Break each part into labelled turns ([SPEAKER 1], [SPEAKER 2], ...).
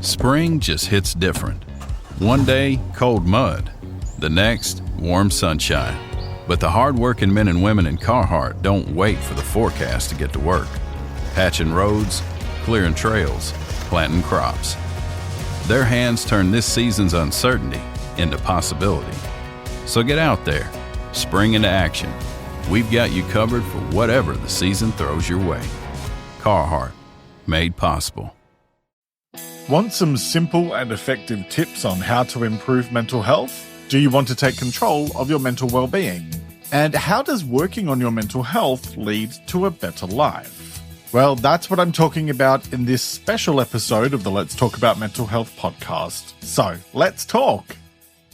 [SPEAKER 1] Spring just hits different. One day, cold mud. The next, warm sunshine. But the hard-working men and women in Carhartt don't wait for the forecast to get to work. Patching roads, clearing trails, planting crops. Their hands turn this season's uncertainty into possibility. So get out there, spring into action. We've got you covered for whatever the season throws your way. Carhartt, made possible.
[SPEAKER 2] Want some simple and effective tips on how to improve mental health? Do you want to take control of your mental well-being? And how does working on your mental health lead to a better life? Well, that's what I'm talking about in this special episode of the Let's Talk About Mental Health podcast. So, let's talk!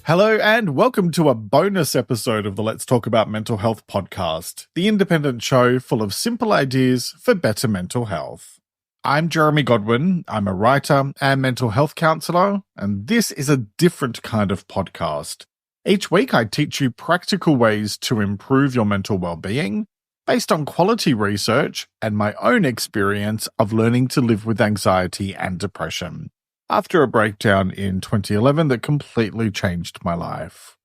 [SPEAKER 2] Hello and welcome to a bonus episode of the Let's Talk About Mental Health podcast, the independent show full of simple ideas for better mental health. I'm Jeremy Godwin. I'm a writer and mental health counsellor, and this is a different kind of podcast. Each week I teach you practical ways to improve your mental well-being based on quality research and my own experience of learning to live with anxiety and depression after a breakdown in 2011 that completely changed my life.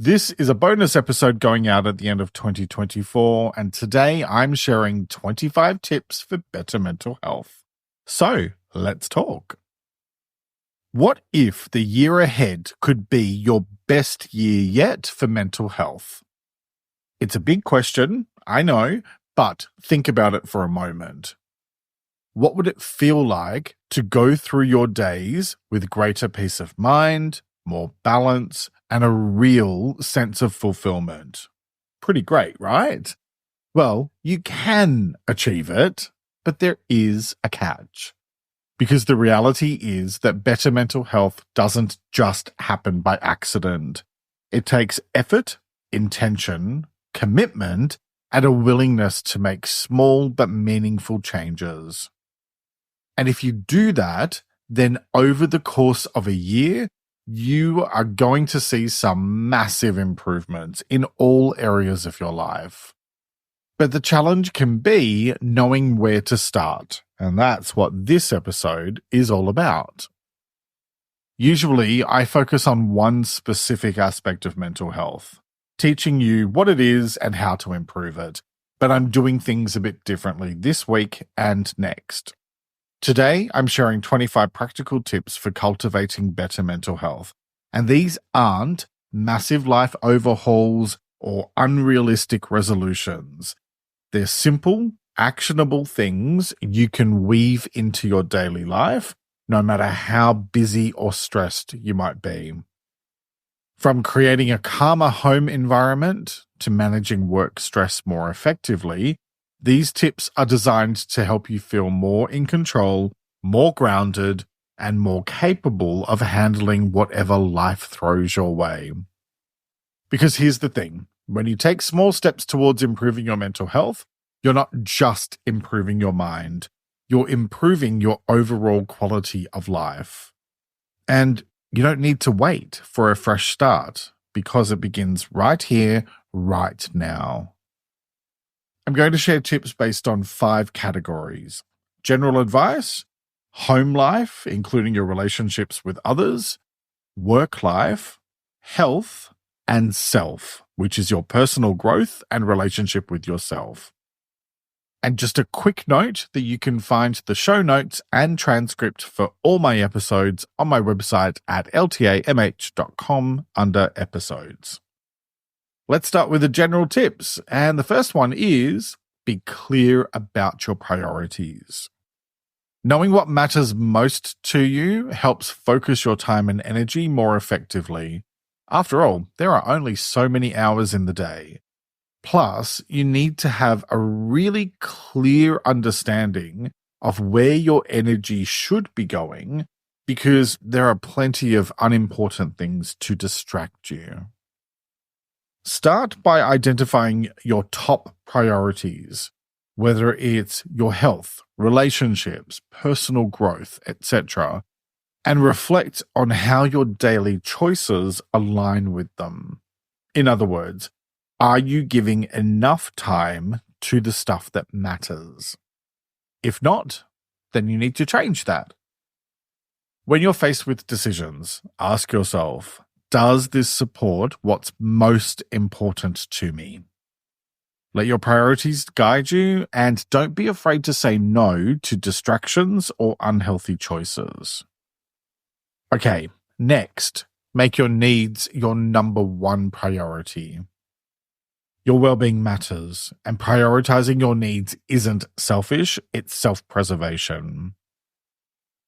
[SPEAKER 2] This is a bonus episode going out at the end of 2024, and today I'm sharing 25 tips for better mental health. So, let's talk. What if the year ahead could be your best year yet for mental health? It's a big question, I know, but think about it for a moment. What would it feel like to go through your days with greater peace of mind, more balance, and a real sense of fulfillment? Pretty great, right? Well, you can achieve it, but there is a catch. Because the reality is that better mental health doesn't just happen by accident. It takes effort, intention, commitment, and a willingness to make small but meaningful changes. And if you do that, then over the course of a year, you are going to see some massive improvements in all areas of your life. But the challenge can be knowing where to start, and that's what this episode is all about. Usually, I focus on one specific aspect of mental health, teaching you what it is and how to improve it, but I'm doing things a bit differently this week and next. Today, I'm sharing 25 practical tips for cultivating better mental health, and these aren't massive life overhauls or unrealistic resolutions. They're simple, actionable things you can weave into your daily life, no matter how busy or stressed you might be. From creating a calmer home environment to managing work stress more effectively, these tips are designed to help you feel more in control, more grounded, and more capable of handling whatever life throws your way. Because here's the thing, when you take small steps towards improving your mental health, you're not just improving your mind, you're improving your overall quality of life. And you don't need to wait for a fresh start, because it begins right here, right now. I'm going to share tips based on 5 categories: general advice, home life, including your relationships with others, work life, health, and self, which is your personal growth and relationship with yourself. And just a quick note that you can find the show notes and transcript for all my episodes on my website at ltamh.com under episodes. Let's start with the general tips, and the first one is be clear about your priorities. Knowing what matters most to you helps focus your time and energy more effectively. After all, there are only so many hours in the day. Plus, you need to have a really clear understanding of where your energy should be going, because there are plenty of unimportant things to distract you. Start by identifying your top priorities, whether it's your health, relationships, personal growth, etc., and reflect on how your daily choices align with them. In other words, are you giving enough time to the stuff that matters? If not, then you need to change that. When you're faced with decisions, ask yourself, does this support what's most important to me? Let your priorities guide you, and don't be afraid to say no to distractions or unhealthy choices. Okay, next, make your needs your number one priority. Your well-being matters, and prioritizing your needs isn't selfish, it's self-preservation.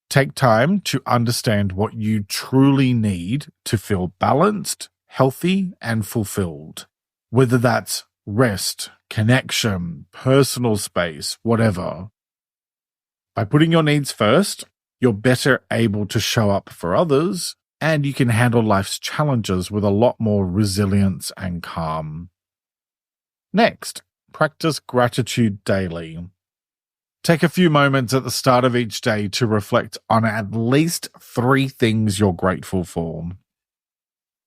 [SPEAKER 2] Take time to understand what you truly need to feel balanced, healthy, and fulfilled, whether that's rest, connection, personal space, whatever. By putting your needs first, you're better able to show up for others, and you can handle life's challenges with a lot more resilience and calm. Next, practice gratitude daily. Take a few moments at the start of each day to reflect on at least 3 things you're grateful for.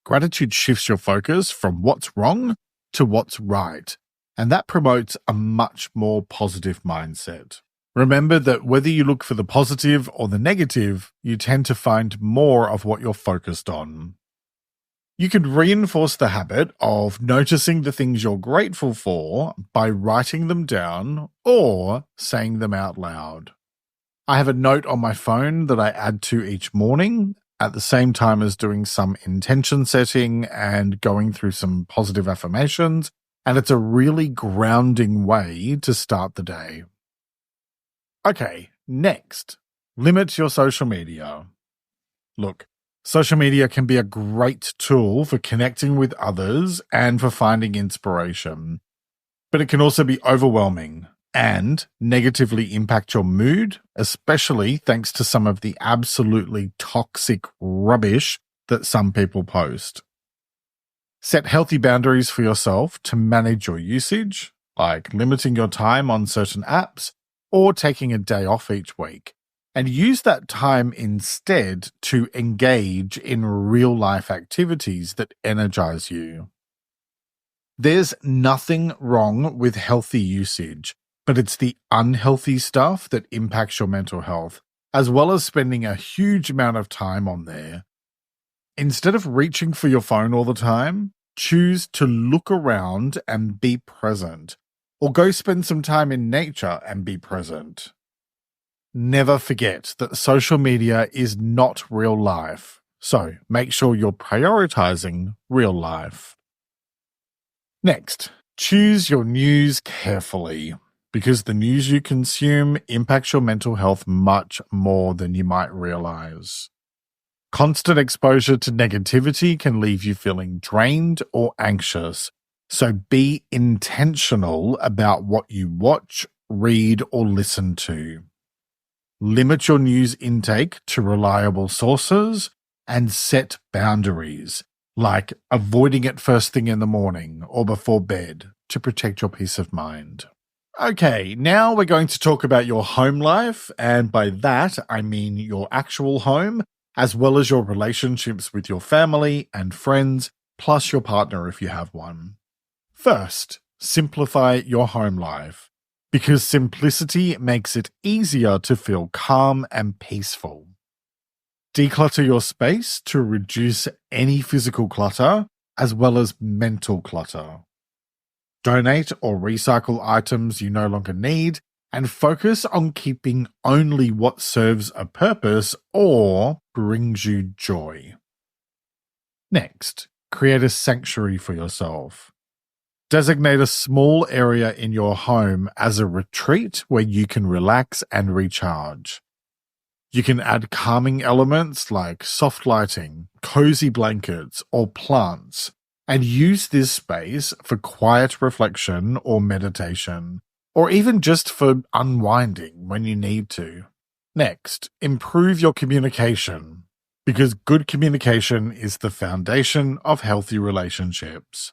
[SPEAKER 2] Gratitude shifts your focus from what's wrong to what's right, and that promotes a much more positive mindset. Remember that whether you look for the positive or the negative, you tend to find more of what you're focused on. You can reinforce the habit of noticing the things you're grateful for by writing them down or saying them out loud. I have a note on my phone that I add to each morning at the same time as doing some intention setting and going through some positive affirmations, and it's a really grounding way to start the day. Okay, next, limit your social media. Look, social media can be a great tool for connecting with others and for finding inspiration, but it can also be overwhelming and negatively impact your mood, especially thanks to some of the absolutely toxic rubbish that some people post. Set healthy boundaries for yourself to manage your usage, like limiting your time on certain apps or taking a day off each week, and use that time instead to engage in real-life activities that energize you. There's nothing wrong with healthy usage, but it's the unhealthy stuff that impacts your mental health, as well as spending a huge amount of time on there. Instead of reaching for your phone all the time, choose to look around and be present, or go spend some time in nature and be present. Never forget that social media is not real life, so make sure you're prioritizing real life. Next, choose your news carefully, because the news you consume impacts your mental health much more than you might realize. Constant exposure to negativity can leave you feeling drained or anxious, so be intentional about what you watch, read, or listen to. Limit your news intake to reliable sources and set boundaries, like avoiding it first thing in the morning or before bed to protect your peace of mind. Okay, now we're going to talk about your home life, and by that I mean your actual home, as well as your relationships with your family and friends, plus your partner if you have one. First, simplify your home life, because simplicity makes it easier to feel calm and peaceful. Declutter your space to reduce any physical clutter, as well as mental clutter. Donate or recycle items you no longer need, and focus on keeping only what serves a purpose or brings you joy. Next, create a sanctuary for yourself. Designate a small area in your home as a retreat where you can relax and recharge. You can add calming elements like soft lighting, cozy blankets, or plants, and use this space for quiet reflection or meditation, or even just for unwinding when you need to. Next, improve your communication, because good communication is the foundation of healthy relationships.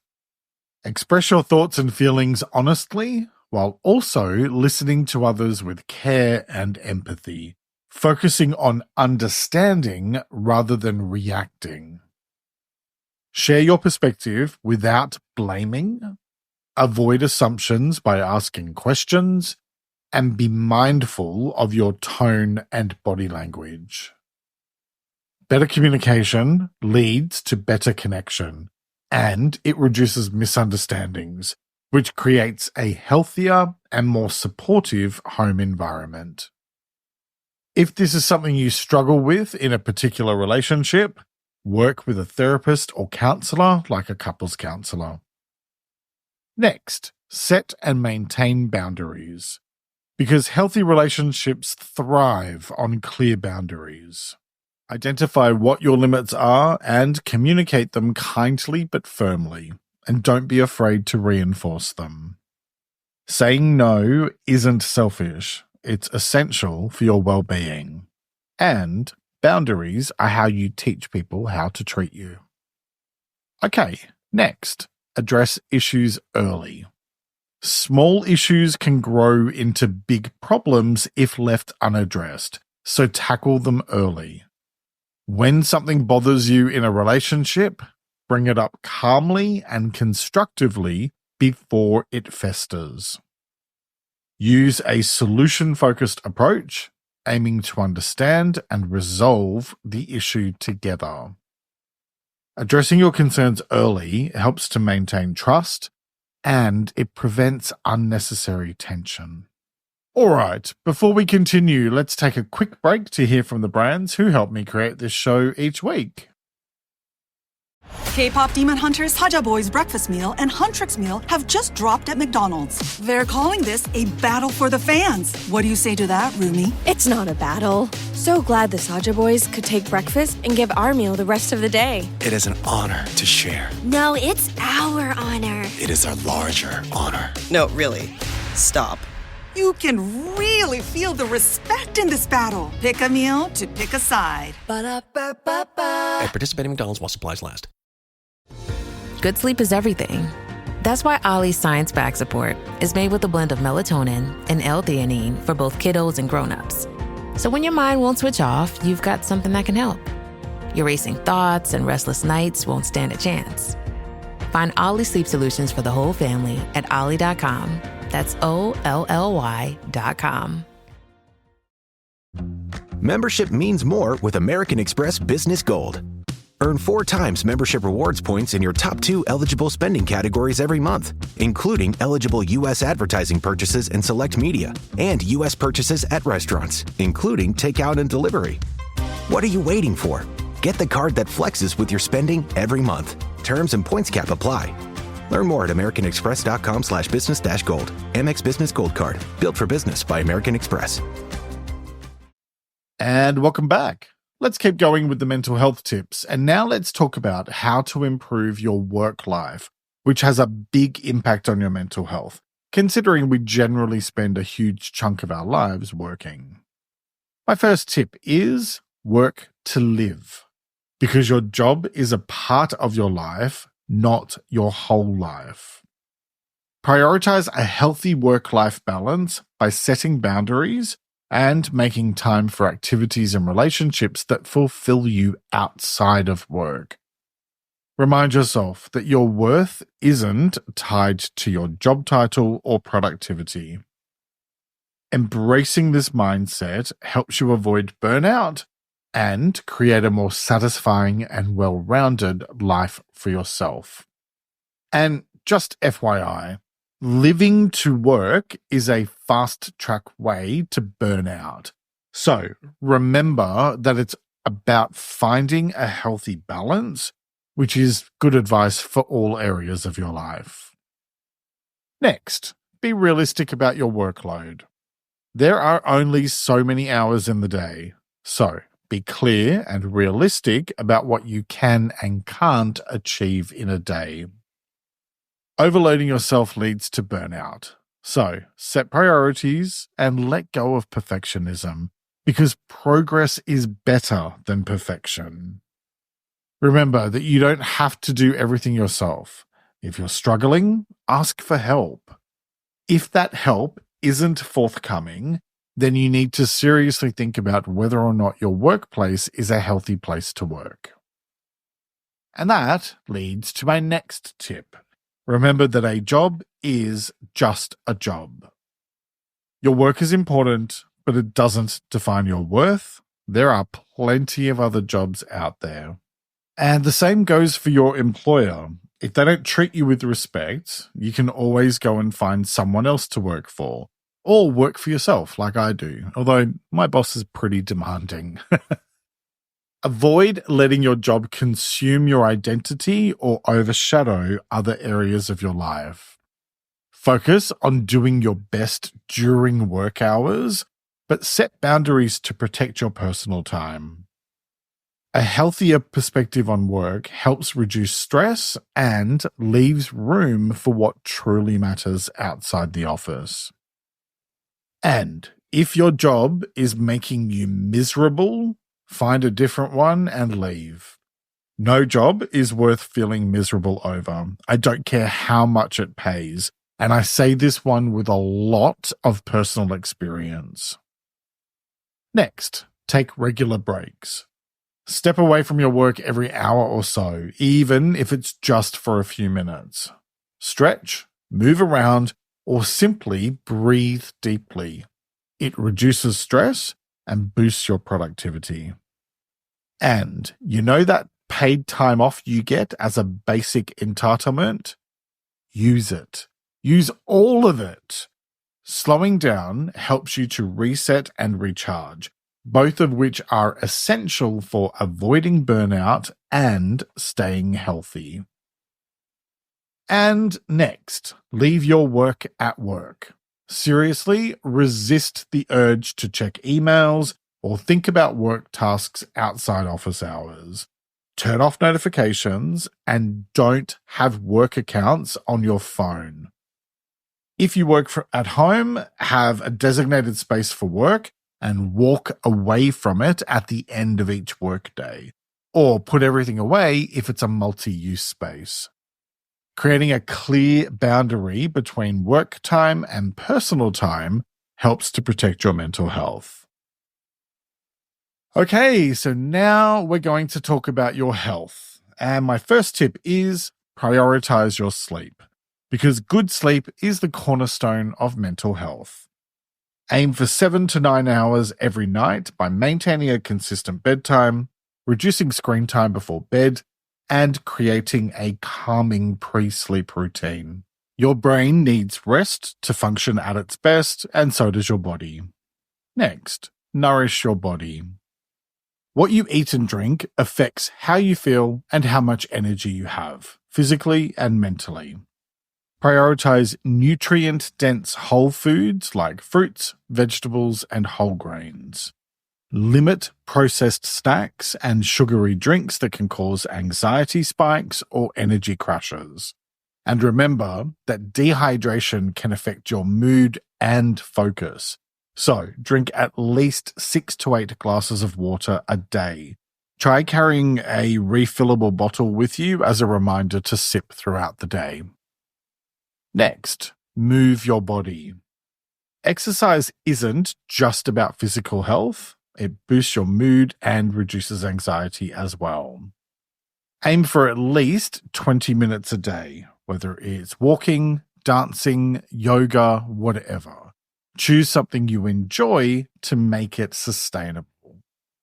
[SPEAKER 2] Express your thoughts and feelings honestly, while also listening to others with care and empathy, focusing on understanding rather than reacting. Share your perspective without blaming, avoid assumptions by asking questions, and be mindful of your tone and body language. Better communication leads to better connection, and it reduces misunderstandings, which creates a healthier and more supportive home environment. If this is something you struggle with in a particular relationship, work with a therapist or counselor like a couples counselor. Next, set and maintain boundaries, because healthy relationships thrive on clear boundaries. Identify what your limits are and communicate them kindly but firmly, and don't be afraid to reinforce them. Saying no isn't selfish, it's essential for your well-being. And boundaries are how you teach people how to treat you. Okay, next, address issues early. Small issues can grow into big problems if left unaddressed, so tackle them early. When something bothers you in a relationship, bring it up calmly and constructively before it festers. Use a solution-focused approach, aiming to understand and resolve the issue together. Addressing your concerns early helps to maintain trust, and it prevents unnecessary tension. All right, before we continue, let's take a quick break to hear from the brands who help me create this show each week.
[SPEAKER 3] K-pop Demon Hunters Saja Boys breakfast meal and Huntrix meal have just dropped at McDonald's. They're calling this a battle for the fans. What do you say to that, Rumi?
[SPEAKER 4] It's not a battle. So glad the Saja Boys could take breakfast and give our meal the rest of the day.
[SPEAKER 5] It is an honor to share.
[SPEAKER 6] No, it's our honor.
[SPEAKER 5] It is our larger honor.
[SPEAKER 7] No, really. Stop.
[SPEAKER 3] You can really feel the respect in this battle. Pick a meal to pick a side.
[SPEAKER 6] Ba-da-ba-ba-ba.
[SPEAKER 5] At participating McDonald's while supplies last.
[SPEAKER 8] Good sleep is everything. That's why Ollie's Science Back Support is made with a blend of melatonin and L-theanine for both kiddos and grown-ups. So when your mind won't switch off, you've got something that can help. Your racing thoughts and restless nights won't stand a chance. Find Ollie Sleep Solutions for the whole family at ollie.com. That's OLLY.com.
[SPEAKER 9] Membership means more with American Express Business Gold. Earn 4 times membership rewards points in your top 2 eligible spending categories every month, including eligible U.S. advertising purchases and select media, and U.S. purchases at restaurants, including takeout and delivery. What are you waiting for? Get the card that flexes with your spending every month. Terms and points cap apply. Learn more at americanexpress.com/business-gold. Amex Business Gold Card. Built for business by American Express.
[SPEAKER 2] And welcome back. Let's keep going with the mental health tips. And now let's talk about how to improve your work life, which has a big impact on your mental health, considering we generally spend a huge chunk of our lives working. My first tip is work to live, because your job is a part of your life, not your whole life. Prioritize a healthy work-life balance by setting boundaries and making time for activities and relationships that fulfill you outside of work. Remind yourself that your worth isn't tied to your job title or productivity. Embracing this mindset helps you avoid burnout and create a more satisfying and well-rounded life for yourself. And just FYI, living to work is a fast-track way to burn out. So remember that it's about finding a healthy balance, which is good advice for all areas of your life. Next, be realistic about your workload. There are only so many hours in the day, so be clear and realistic about what you can and can't achieve in a day. Overloading yourself leads to burnout, so set priorities and let go of perfectionism, because progress is better than perfection. Remember that you don't have to do everything yourself. If you're struggling, ask for help. If that help isn't forthcoming, then you need to seriously think about whether or not your workplace is a healthy place to work. And that leads to my next tip. Remember that a job is just a job. Your work is important, but it doesn't define your worth, There are plenty of other jobs out there. And the same goes for your employer. If they don't treat you with respect, you can always go and find someone else to work for, or work for yourself like I do, although my boss is pretty demanding. Avoid letting your job consume your identity or overshadow other areas of your life. Focus on doing your best during work hours, but set boundaries to protect your personal time. A healthier perspective on work helps reduce stress and leaves room for what truly matters outside the office. And if your job is making you miserable, find a different one and leave. No job is worth feeling miserable over. I don't care how much it pays. And I say this one with a lot of personal experience. Next, take regular breaks. Step away from your work every hour or so, even if it's just for a few minutes. Stretch, move around, or simply breathe deeply. It reduces stress and boosts your productivity. And you know that paid time off you get as a basic entitlement? Use it. Use all of it. Slowing down helps you to reset and recharge, both of which are essential for avoiding burnout and staying healthy. And next, leave your work at work. Seriously, resist the urge to check emails or think about work tasks outside office hours. Turn off notifications and don't have work accounts on your phone. If you work at home, have a designated space for work and walk away from it at the end of each workday, or put everything away if it's a multi-use space. Creating a clear boundary between work time and personal time helps to protect your mental health. Okay, so now we're going to talk about your health. And my first tip is prioritize your sleep, because good sleep is the cornerstone of mental health. Aim for 7 to 9 hours every night by maintaining a consistent bedtime, reducing screen time before bed, and creating a calming pre-sleep routine. Your brain needs rest to function at its best, and so does your body. Next, nourish your body. What you eat and drink affects how you feel and how much energy you have, physically and mentally. Prioritize nutrient-dense whole foods like fruits, vegetables, and whole grains. Limit processed snacks and sugary drinks that can cause anxiety spikes or energy crashes. And remember that dehydration can affect your mood and focus. So drink at least 6 to 8 glasses of water a day. Try carrying a refillable bottle with you as a reminder to sip throughout the day. Next, move your body. Exercise isn't just about physical health. It boosts your mood and reduces anxiety as well. Aim for at least 20 minutes a day, whether it's walking, dancing, yoga, whatever. Choose something you enjoy to make it sustainable.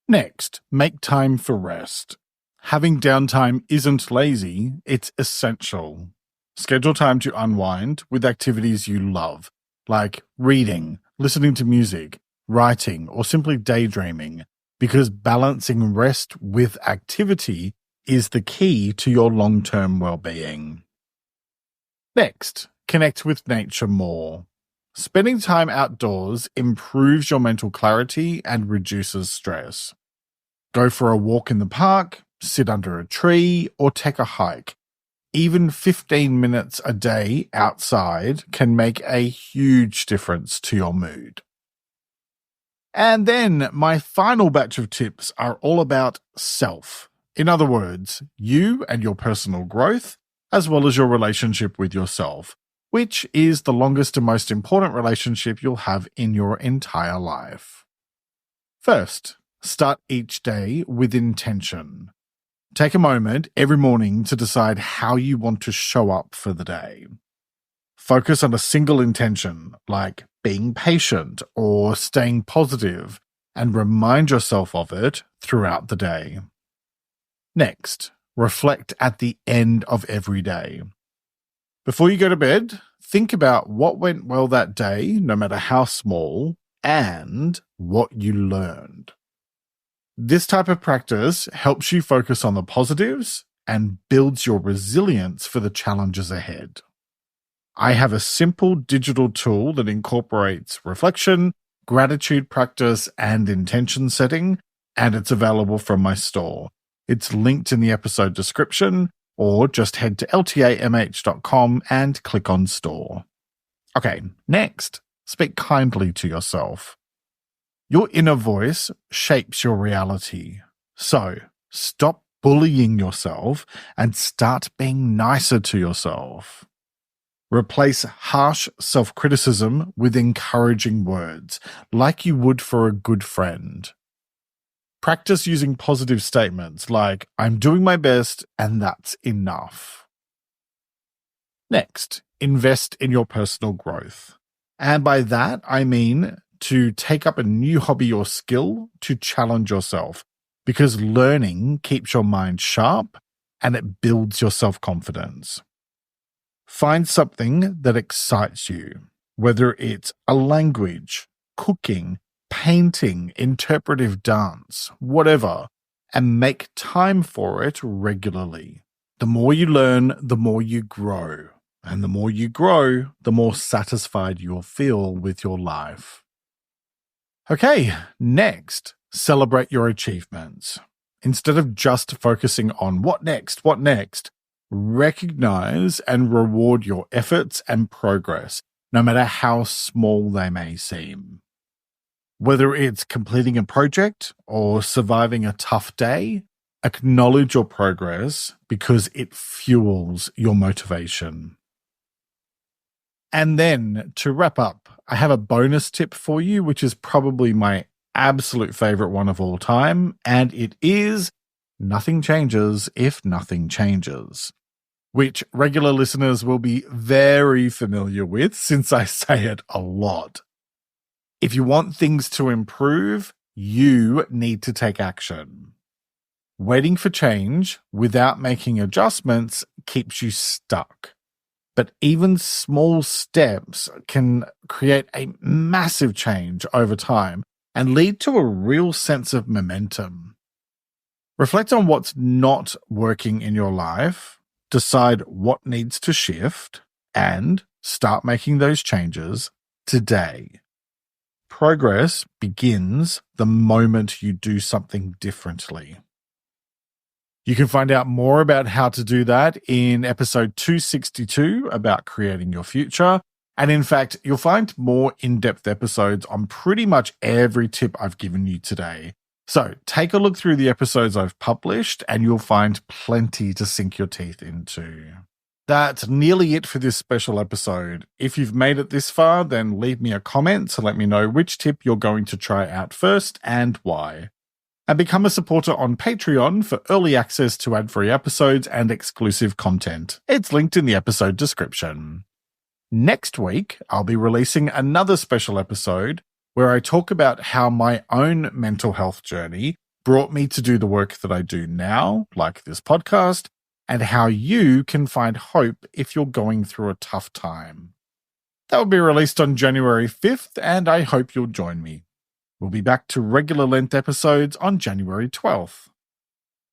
[SPEAKER 2] Next, make time for rest. Having downtime isn't lazy, it's essential. Schedule time to unwind with activities you love, like reading, listening to music, writing, or simply daydreaming, because balancing rest with activity is the key to your long-term well-being. Next, connect with nature more. Spending time outdoors improves your mental clarity and reduces stress. Go for a walk in the park, sit under a tree, or take a hike. Even 15 minutes a day outside can make a huge difference to your mood. And then my final batch of tips are all about self. In other words, you and your personal growth, as well as your relationship with yourself, which is the longest and most important relationship you'll have in your entire life. First, start each day with intention. Take a moment every morning to decide how you want to show up for the day. Focus on a single intention, like being patient or staying positive, and remind yourself of it throughout the day. Next, reflect at the end of every day. Before you go to bed, think about what went well that day, no matter how small, and what you learned. This type of practice helps you focus on the positives and builds your resilience for the challenges ahead. I have a simple digital tool that incorporates reflection, gratitude practice, and intention setting, and it's available from my store. It's linked in the episode description, or just head to ltamh.com and click on store. Okay, next, speak kindly to yourself. Your inner voice shapes your reality. So, stop bullying yourself and start being nicer to yourself. Replace harsh self-criticism with encouraging words, like you would for a good friend. Practice using positive statements like, I'm doing my best and that's enough. Next, invest in your personal growth. And by that, I mean to take up a new hobby or skill to challenge yourself, because learning keeps your mind sharp and it builds your self-confidence. Find something that excites you, whether it's a language, cooking, painting, interpretive dance, whatever, and make time for it regularly. The more you learn, the more you grow. And the more you grow, the more satisfied you'll feel with your life. Okay, next, celebrate your achievements. Instead of just focusing on what next, recognize and reward your efforts and progress, no matter how small they may seem. Whether it's completing a project or surviving a tough day, acknowledge your progress because it fuels your motivation. And then, to wrap up, I have a bonus tip for you, which is probably my absolute favorite one of all time, and it is nothing changes if nothing changes, which regular listeners will be very familiar with since I say it a lot. If you want things to improve, you need to take action. Waiting for change without making adjustments keeps you stuck. But even small steps can create a massive change over time and lead to a real sense of momentum. Reflect on what's not working in your life, decide what needs to shift, and start making those changes today. Progress begins the moment you do something differently. You can find out more about how to do that in episode 262 about creating your future. And in fact, you'll find more in-depth episodes on pretty much every tip I've given you today. So take a look through the episodes I've published and you'll find plenty to sink your teeth into. That's nearly it for this special episode. If you've made it this far, then leave me a comment to let me know which tip you're going to try out first and why. And become a supporter on Patreon for early access to ad-free episodes and exclusive content. It's linked in the episode description. Next week, I'll be releasing another special episode where I talk about how my own mental health journey brought me to do the work that I do now, like this podcast, and how you can find hope if you're going through a tough time. That will be released on January 5th, and I hope you'll join me. We'll be back to regular length episodes on January 12th.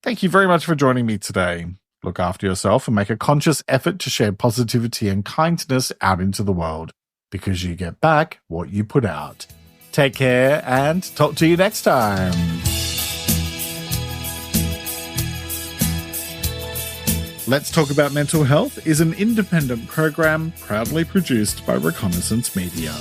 [SPEAKER 2] Thank you very much for joining me today. Look after yourself and make a conscious effort to share positivity and kindness out into the world, because you get back what you put out. Take care and talk to you next time. Let's Talk About Mental Health is an independent program proudly produced by Reconnaissance Media.